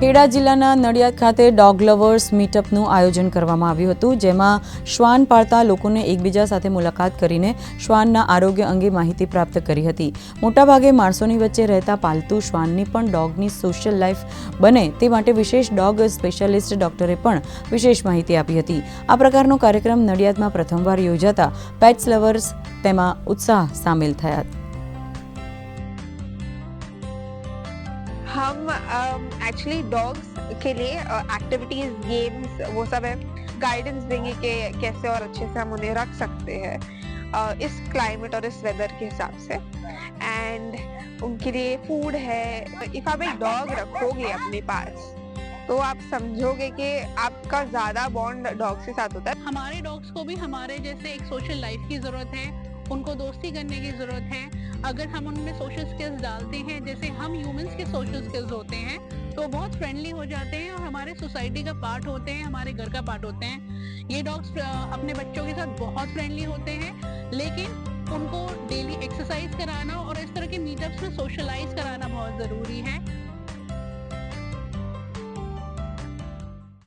ખેડા જિલ્લાના નડિયાદ ખાતે dog lovers મીટઅપનું આયોજન કરવામાં આવ્યું હતું, જેમાં શ્વાન પાળતા લોકોને એકબીજા સાથે મુલાકાત કરીને શ્વાનના આરોગ્ય અંગે માહિતી પ્રાપ્ત કરી હતી. મોટાભાગે માણસોની વચ્ચે રહેતા પાલતુ શ્વાનની પણ ડોગની સોશિયલ લાઈફ બને તે માટે વિશેષ ડોગ સ્પેશિયાલિસ્ટ ડોક્ટરે પણ વિશેષ માહિતી આપી હતી. આ પ્રકારનો કાર્યક્રમ નડિયાદમાં પ્રથમવાર યોજાતા પેટ્સ લવર્સ તેમાં ઉત્સાહ સામેલ થયા. हम एक्चुअली डॉग्स के लिए एक्टिविटीज, गेम्स, वो सब है, गाइडेंस देंगे कि कैसे और अच्छे से हम उन्हें रख सकते हैं इस क्लाइमेट और इस वेदर के हिसाब से. एंड उनके लिए फूड है. इफ आप एक डॉग रखोगे अपने पास तो आप समझोगे कि आपका ज़्यादा बॉन्ड डॉग्स के साथ होता है. हमारे डॉग्स को भी हमारे जैसे एक सोशल लाइफ की ज़रूरत है, उनको दोस्ती करने की ज़रूरत है. अगर हम उनमें सोशल स्किल्स डालते हैं जैसे हम ह्यूमंस के सोशल स्किल्स होते हैं तो बहुत फ्रेंडली हो जाते हैं और हमारे सोसाइटी का पार्ट होते हैं, हमारे घर का पार्ट होते हैं. ये डॉग्स अपने बच्चों के साथ बहुत फ्रेंडली होते हैं, लेकिन उनको डेली एक्सरसाइज कराना और इस तरह के मीटअप्स में सोशलाइज कराना बहुत ज़रूरी है.